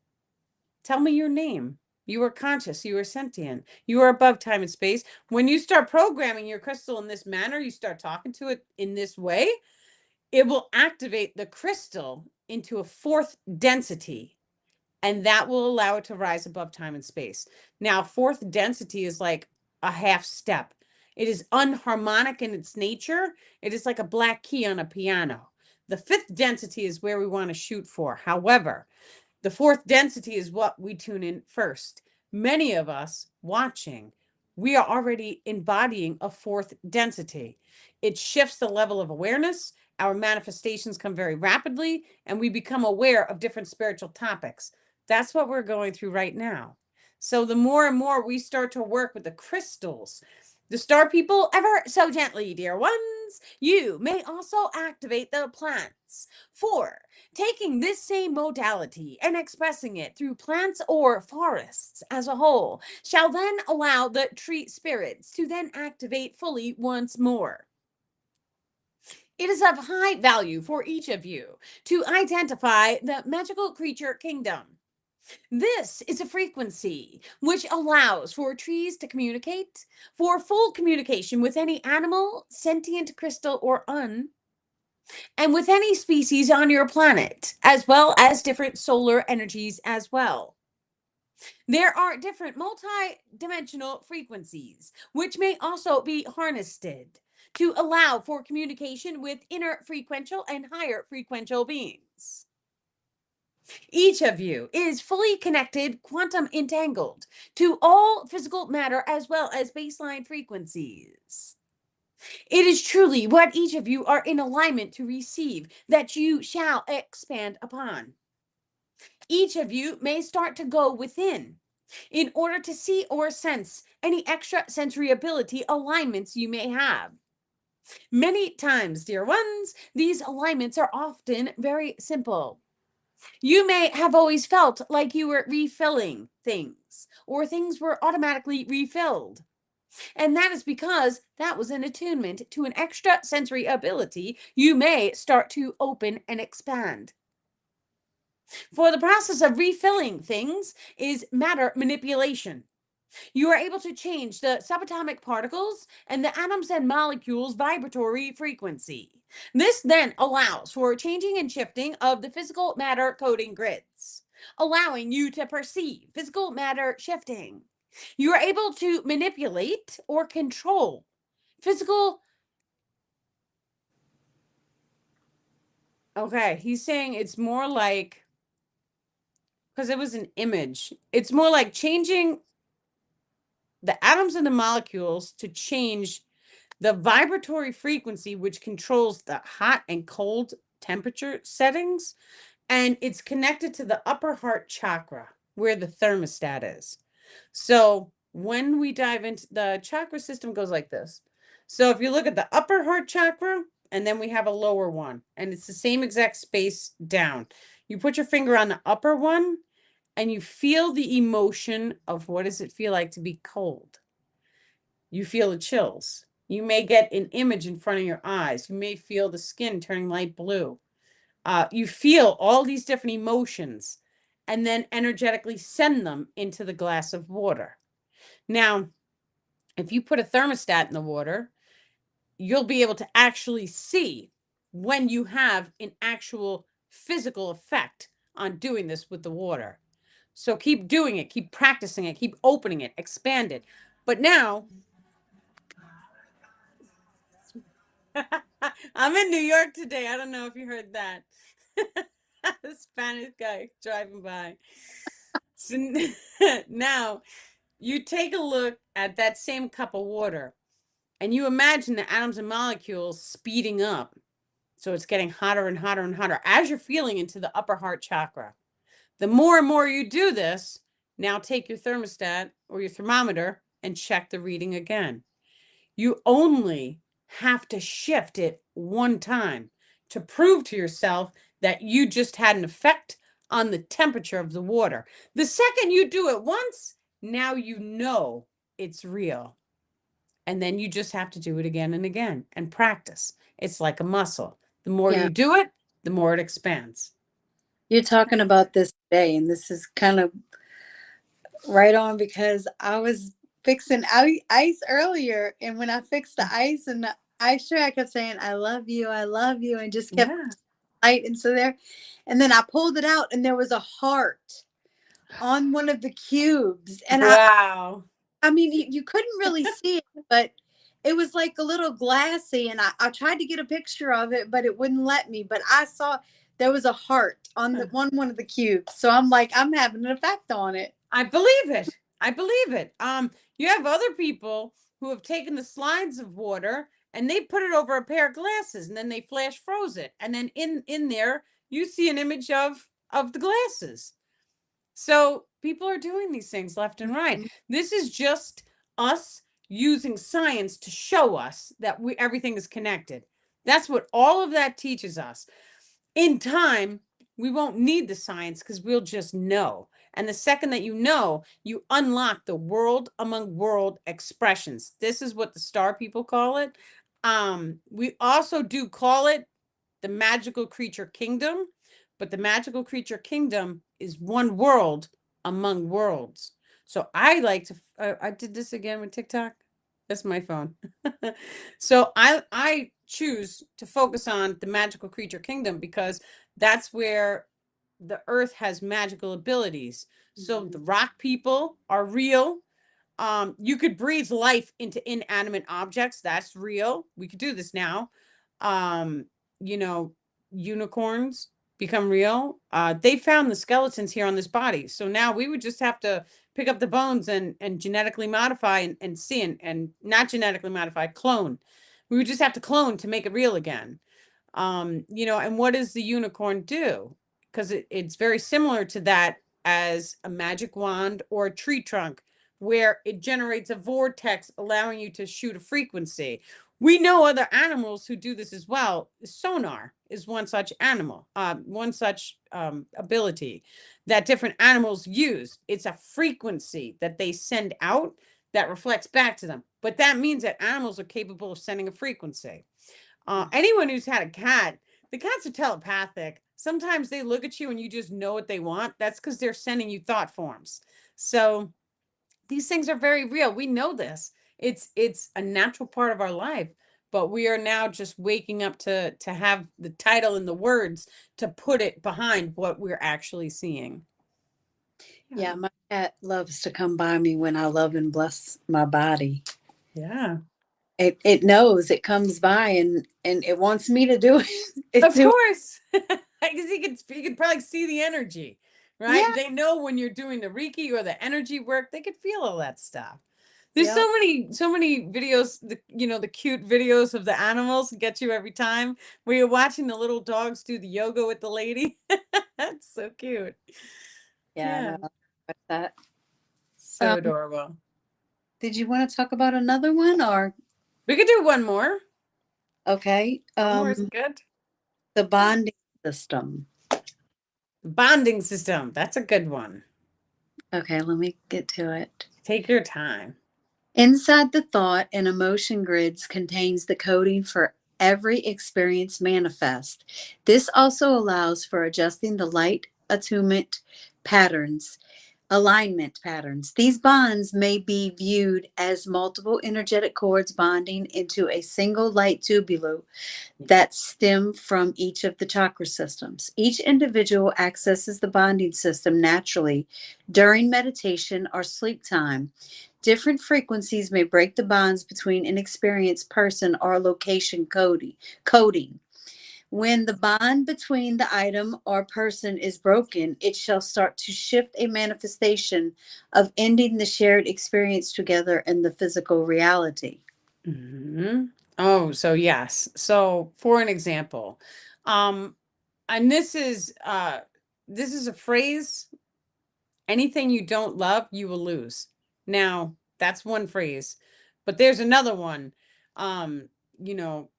Tell me your name. You are conscious, you are sentient, you are above time and space. When you start programming your crystal in this manner, you start talking to it in this way, it will activate the crystal into a fourth density, and that will allow it to rise above time and space. Now, fourth density is like a half step. It is unharmonic in its nature. It is like a black key on a piano. The fifth density is where we want to shoot for. However, the fourth density is what we tune in first. Many of us watching, we are already embodying a fourth density. It shifts the level of awareness. Our manifestations come very rapidly, and we become aware of different spiritual topics. That's what we're going through right now. So the more and more we start to work with the crystals, the star people, ever so gently, dear ones, you may also activate the plants. For taking this same modality and expressing it through plants or forests as a whole shall then allow the tree spirits to then activate fully once more. It is of high value for each of you to identify the magical creature kingdom. This is a frequency which allows for trees to communicate, for full communication with any animal, sentient, crystal, or and with any species on your planet, as well as different solar energies as well. There are different multi-dimensional frequencies, which may also be harnessed to allow for communication with inner frequential and higher frequential beings. Each of you is fully connected, quantum entangled to all physical matter as well as baseline frequencies. It is truly what each of you are in alignment to receive that you shall expand upon. Each of you may start to go within in order to see or sense any extra sensory ability alignments you may have. Many times, dear ones, these alignments are often very simple. You may have always felt like you were refilling things, or things were automatically refilled. And that is because that was an attunement to an extra sensory ability you may start to open and expand. For the process of refilling things is matter manipulation. You are able to change the subatomic particles and the atoms and molecules' vibratory frequency. This then allows for changing and shifting of the physical matter coding grids, allowing you to perceive physical matter shifting. You are able to manipulate or control physical. Okay, he's saying it's more like, because it was an image, it's more like changing the atoms and the molecules to change the vibratory frequency, which controls the hot and cold temperature settings. And it's connected to the upper heart chakra where the thermostat is. So when we dive into the chakra system, goes like this. So if you look at the upper heart chakra, and then we have a lower one, and it's the same exact space down. You put your finger on the upper one, and you feel the emotion of what does it feel like to be cold. You feel the chills. You may get an image in front of your eyes. You may feel the skin turning light blue. You feel all these different emotions and then energetically send them into the glass of water. Now, if you put a thermostat in the water, you'll be able to actually see when you have an actual physical effect on doing this with the water. So keep doing it, keep practicing it, keep opening it, expand it. But now, I'm in New York today. I don't know if you heard that. The Spanish guy driving by. So now you take a look at that same cup of water and you imagine the atoms and molecules speeding up. So it's getting hotter and hotter and hotter as you're feeling into the upper heart chakra. The more and more you do this, now take your thermostat or your thermometer and check the reading again. You only have to shift it one time to prove to yourself that you just had an effect on the temperature of the water. The second you do it once, now you know it's real. And then you just have to do it again and again and practice. It's like a muscle. The more Yeah. you do it, the more it expands. You're talking about this today, and this is kind of right on because I was fixing ice earlier, and when I fixed the ice and the ice tray, I kept saying, I love you, and just kept Yeah. light into there. And then I pulled it out, and there was a heart on one of the cubes. And Wow. I mean, you couldn't really see it, but it was like a little glassy. And I tried to get a picture of it, but it wouldn't let me. But I saw there was a heart on the one of the cubes. So I'm like, I'm having an effect on it. I believe it. I believe it. You have other people who have taken the slides of water and they put it over a pair of glasses and then they flash froze it. And then in there you see an image of the glasses. So people are doing these things left and right. Mhm. This is just us using science to show us that everything is connected. That's what all of that teaches us. In time, we won't need the science because we'll just know. And the second that you know, you unlock the world among world expressions. This is what the star people call it. We also do call it the magical creature kingdom, but the magical creature kingdom is one world among worlds. So I like to, I did this again with TikTok. That's my phone. So I choose to focus on the magical creature kingdom because that's where the earth has magical abilities. So the rock people are real. You could breathe life into inanimate objects. That's real. We could do this now. Um, you know, unicorns become real. They found the skeletons here on this body. So now we would just have to pick up the bones and genetically modify and see and not genetically modify, clone. We would just have to clone to make it real again. And what does the unicorn do? Because it's very similar to that as a magic wand or a tree trunk, where it generates a vortex, allowing you to shoot a frequency. We know other animals who do this as well. Sonar is one such animal, one such ability that different animals use. It's a frequency that they send out that reflects back to them. But that means that animals are capable of sending a frequency. Anyone who's had a cat, the cats are telepathic. Sometimes they look at you and you just know what they want. That's because they're sending you thought forms. So these things are very real. We know this. It's a natural part of our life, but we are now just waking up to have the title and the words to put it behind what we're actually seeing. Yeah, my cat loves to come by me when I love and bless my body. Yeah. It knows it comes by and it wants me to do it. Of Do course. Because he could probably see the energy, right? yeah, They know when you're doing the Reiki or the energy work, they could feel all that stuff. There's yep, so many videos, the cute videos of the animals get you every time where you're watching the little dogs do the yoga with the lady. That's so cute. yeah. Yeah, No, I like that. so Um, adorable. did you want to talk about another one or We could do one more. okay? One more is good. The bonding system. Bonding system. That's a good one. Okay, let me get to it. Take your time. Inside the thought and emotion grids contains the coding for every experience manifest. This also allows for adjusting the light attunement patterns, alignment patterns. These bonds may be viewed as multiple energetic cords bonding into a single light tubule that stem from each of the chakra systems. Each individual accesses the bonding system naturally during meditation or sleep time. Different frequencies may break the bonds between an experienced person or location coding. When the bond between the item or person is broken, it shall start to shift a manifestation of ending the shared experience together in the physical reality. Hmm. Oh, so yes. So for an example, um, and this is a phrase, anything you don't love, you will lose. Now, that's one phrase. But there's another one. Um, you know,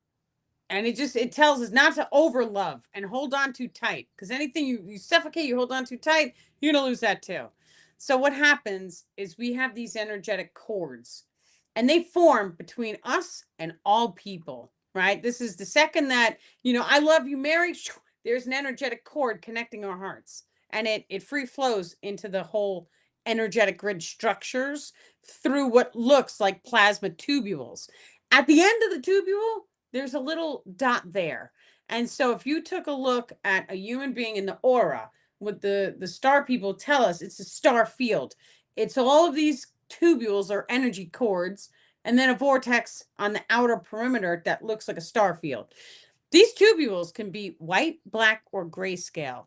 and it tells us not to over love and hold on too tight, because anything you suffocate, you hold on too tight, you're gonna lose that too. So what happens is we have these energetic cords, and they form between us and all people, right? This is the second that, I love you, Mary. There's an energetic cord connecting our hearts, and it free flows into the whole energetic grid structures through what looks like plasma tubules. At the end of the tubule, there's a little dot there. And so if you took a look at a human being in the aura, what the star people tell us, it's a star field. It's all of these tubules or energy cords, and then a vortex on the outer perimeter that looks like a star field. These tubules can be white, black, or grayscale.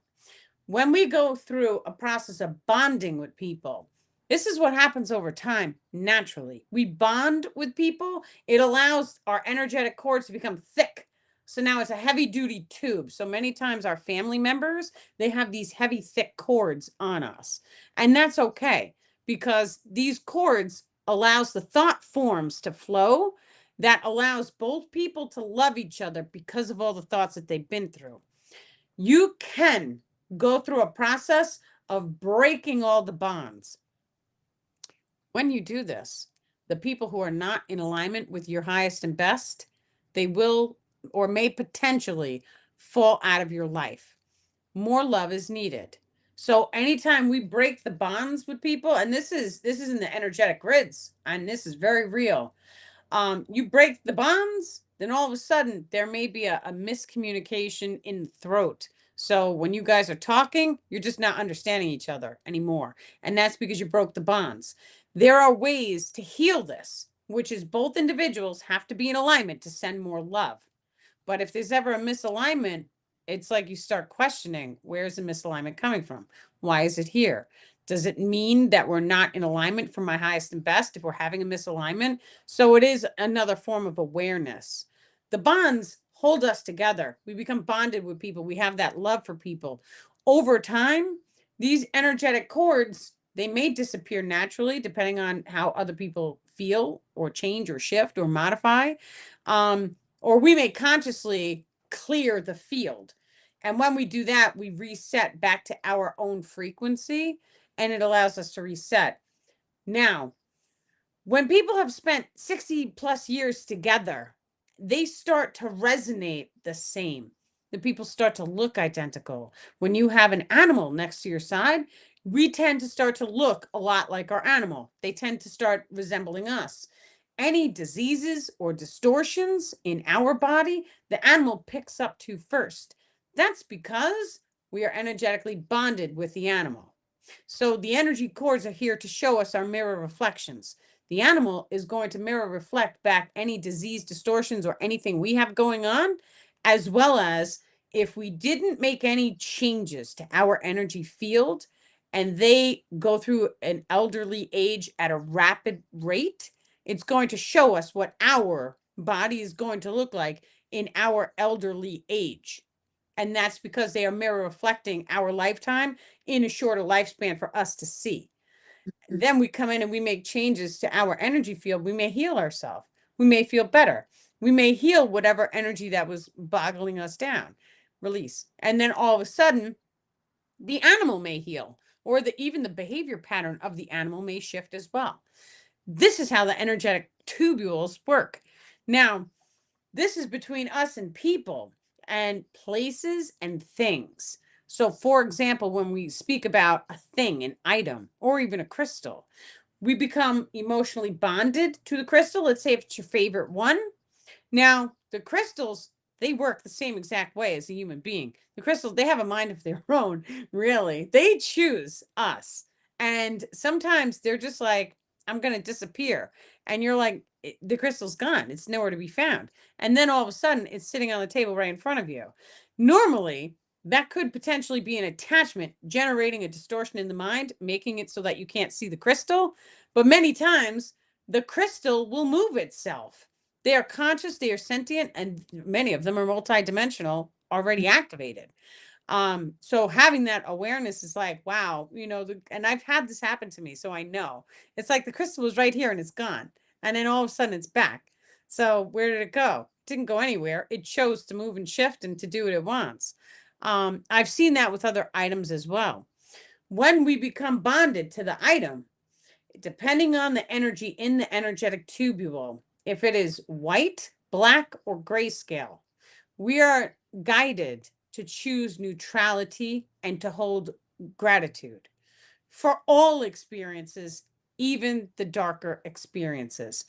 When we go through a process of bonding with people, this is what happens over time naturally. We bond with people, it allows our energetic cords to become thick. So now it's a heavy duty tube. So many times our family members, they have these heavy, thick cords on us. And that's okay, because these cords allows the thought forms to flow that allows both people to love each other because of all the thoughts that they've been through. You can go through a process of breaking all the bonds. When you do this, the people who are not in alignment with your highest and best, they will or may potentially fall out of your life. More love is needed. So anytime we break the bonds with people, and this is in the energetic grids, and this is very real, you break the bonds, then all of a sudden there may be a miscommunication in the throat. So when you guys are talking, you're just not understanding each other anymore. And that's because you broke the bonds. There are ways to heal this, which is both individuals have to be in alignment to send more love. But if there's ever a misalignment, it's like you start questioning, where's the misalignment coming from? Why is it here? Does it mean that we're not in alignment for my highest and best if we're having a misalignment? So it is another form of awareness. The bonds hold us together. We become bonded with people. We have that love for people. Over time, these energetic cords, they may disappear naturally depending on how other people feel or change or shift or modify. Or we may consciously clear the field. And when we do that, we reset back to our own frequency, and it allows us to reset. Now, When people have spent 60 plus years together, they start to resonate the same. The people start to look identical. When you have an animal next to your side, we tend to start to look a lot like our animal. They tend to start resembling us. Any diseases or distortions in our body, the animal picks up to first. That's because we are energetically bonded with the animal. So the energy cords are here to show us our mirror reflections. The animal is going to mirror reflect back any disease distortions or anything we have going on, as well as if we didn't make any changes to our energy field and they go through an elderly age at a rapid rate, it's going to show us what our body is going to look like in our elderly age. And that's because they are mirror reflecting our lifetime in a shorter lifespan for us to see. Then we come in and we make changes to our energy field. We may heal ourselves. We may feel better. We may heal whatever energy that was boggling us down, release. And then all of a sudden, the animal may heal, or even the behavior pattern of the animal may shift as well. This is how the energetic tubules work. Now, this is between us and people and places and things. So, for example, when we speak about a thing, an item, or even a crystal, we become emotionally bonded to the crystal. Let's say if it's your favorite one. Now, the crystals, they work the same exact way as a human being. The crystals, they have a mind of their own, really. They choose us. And sometimes they're just like, I'm going to disappear. And you're like, the crystal's gone. It's nowhere to be found. And then all of a sudden, it's sitting on the table right in front of you. Normally, that could potentially be an attachment generating a distortion in the mind, making it so that you can't see the crystal. But many times, the crystal will move itself. They are conscious, they are sentient, and many of them are multidimensional, already activated. So having that awareness is like, wow, and I've had this happen to me, so I know. It's like the crystal was right here and it's gone. And then all of a sudden it's back. So where did it go? It didn't go anywhere. It chose to move and shift and to do what it wants. I've seen that with other items as well. When we become bonded to the item, depending on the energy in the energetic tubule, if it is white, black, or grayscale, we are guided to choose neutrality and to hold gratitude for all experiences, even the darker experiences.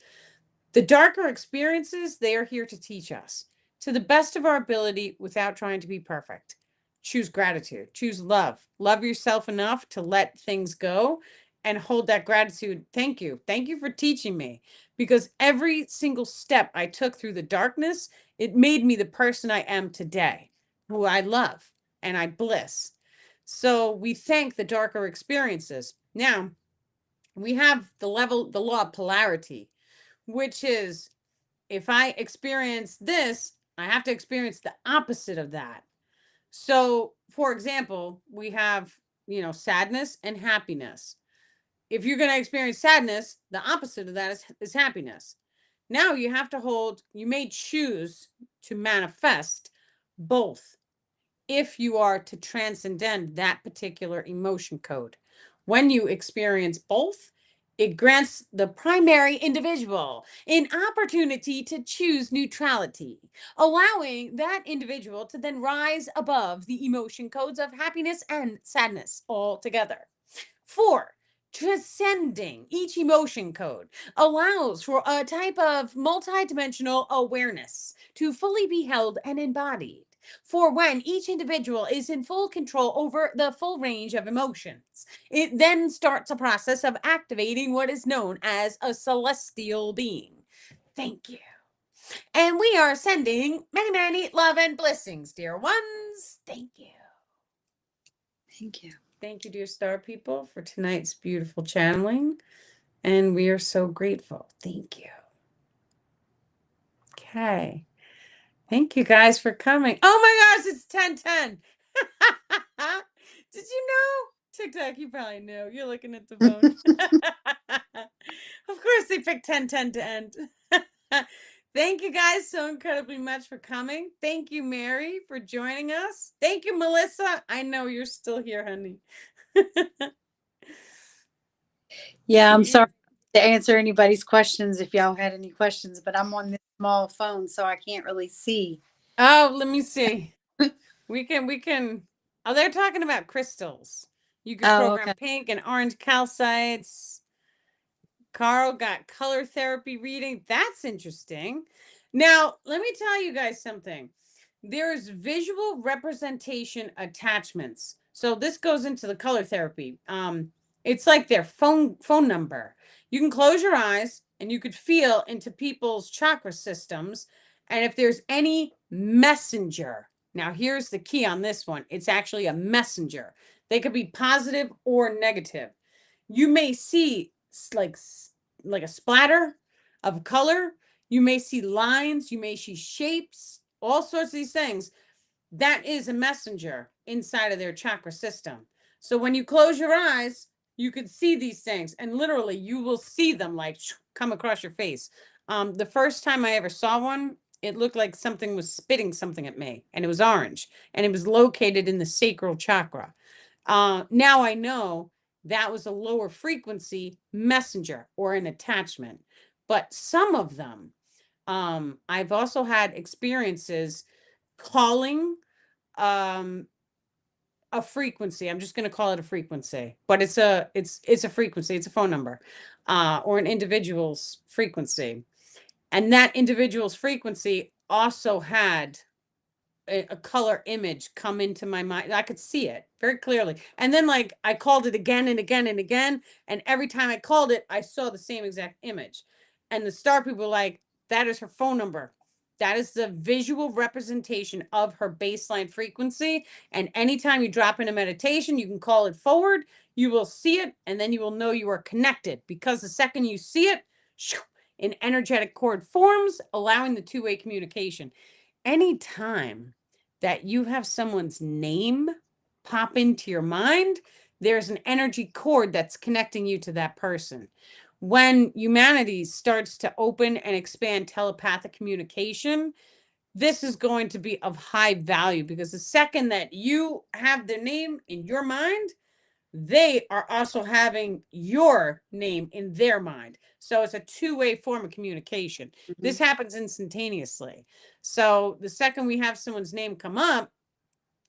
The darker experiences, they are here to teach us to the best of our ability without trying to be perfect. Choose gratitude, choose love, love yourself enough to let things go and hold that gratitude. Thank you. Thank you for teaching me because every single step I took through the darkness, it made me the person I am today, who I love and I bliss. So we thank the darker experiences. Now, we have the law of polarity, which is if I experience this, I have to experience the opposite of that. So, for example, we have, sadness and happiness. If you're going to experience sadness, the opposite of that is happiness. Now you may choose to manifest both if you are to transcend that particular emotion code. When you experience both, it grants the primary individual an opportunity to choose neutrality, allowing that individual to then rise above the emotion codes of happiness and sadness altogether. 4. Transcending each emotion code allows for a type of multidimensional awareness to fully be held and embodied. For when each individual is in full control over the full range of emotions, it then starts a process of activating what is known as a celestial being. Thank you. And we are sending many, many love and blessings, dear ones. Thank you. Thank you. Thank you, dear star people, for tonight's beautiful channeling. And we are so grateful. Thank you. Okay. Thank you guys for coming. Oh my gosh, it's 10:10. Did you know? TikTok, you probably know. You're looking at the phone. Of course, they picked 10:10 to end. Thank you guys so incredibly much for coming. Thank you, Mary, for joining us. Thank you, Melissa. I know you're still here, honey. Yeah, I'm sorry. to answer anybody's questions if y'all had any questions, but I'm on this small phone, so I can't really see. Oh, let me see. We can. Oh, they're talking about crystals. You could Oh, program okay. pink and orange calcites. Carl got color therapy reading. That's interesting. Now, let me tell you guys something. There's visual representation attachments. So this goes into the color therapy. It's like their phone number. You can close your eyes and you could feel into people's chakra systems. And if there's any messenger, now here's the key on this one. It's actually a messenger. They could be positive or negative. You may see like a splatter of color. You may see lines, you may see shapes, all sorts of these things. That is a messenger inside of their chakra system. So when you close your eyes, you could see these things, and literally you will see them like come across your face. The first time I ever saw one, it looked like something was spitting something at me, and it was orange, and it was located in the sacral chakra. Now I know that was a lower frequency messenger or an attachment. But some of them, I've also had experiences calling um, a frequency. I'm just going to call it a frequency, but it's a frequency. It's a phone number, or an individual's frequency, and that individual's frequency also had a color image come into my mind. I could see it very clearly. And then like I called it again and again and again. And every time I called it, I saw the same exact image. And the star people were like, that is her phone number. That is the visual representation of her baseline frequency. And anytime you drop in a meditation, you can call it forward. You will see it, and then you will know you are connected, because the second you see it, an energetic cord forms, allowing the two-way communication. Anytime that you have someone's name pop into your mind, there's an energy cord that's connecting you to that person. When humanity starts to open and expand telepathic communication, this is going to be of high value, because the second that you have their name in your mind, they are also having your name in their mind. So it's a two-way form of communication. Mm-hmm. This happens instantaneously. So the second we have someone's name come up,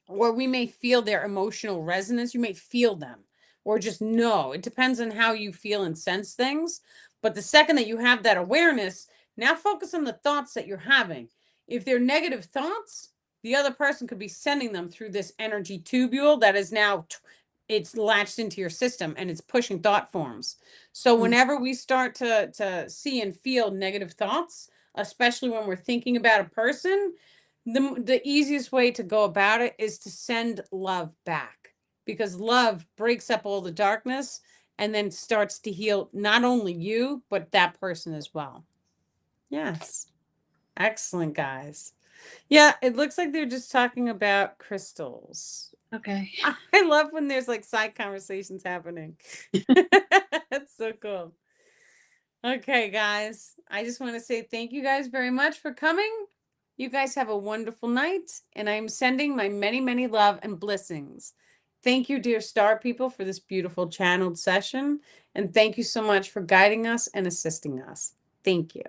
or we may feel their emotional resonance, you may feel them, or just know. It depends on how you feel and sense things. But the second that you have that awareness, now focus on the thoughts that you're having. If they're negative thoughts, the other person could be sending them through this energy tubule that is now it's latched into your system, and it's pushing thought forms. So whenever we start to see and feel negative thoughts, especially when we're thinking about a person, the easiest way to go about it is to send love back, because love breaks up all the darkness and then starts to heal not only you but that person as well. Yes. Excellent, guys. Yeah, it looks like they're just talking about crystals. Okay. I love when there's like side conversations happening. That's so cool. Okay, guys. I just want to say thank you guys very much for coming. You guys have a wonderful night, and I'm sending my many, many love and blessings. Thank you, dear star people, for this beautiful channeled session. And thank you so much for guiding us and assisting us. Thank you.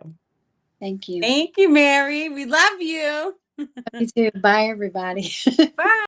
Thank you. Thank you, Mary. We love you. You too. Bye, everybody. Bye.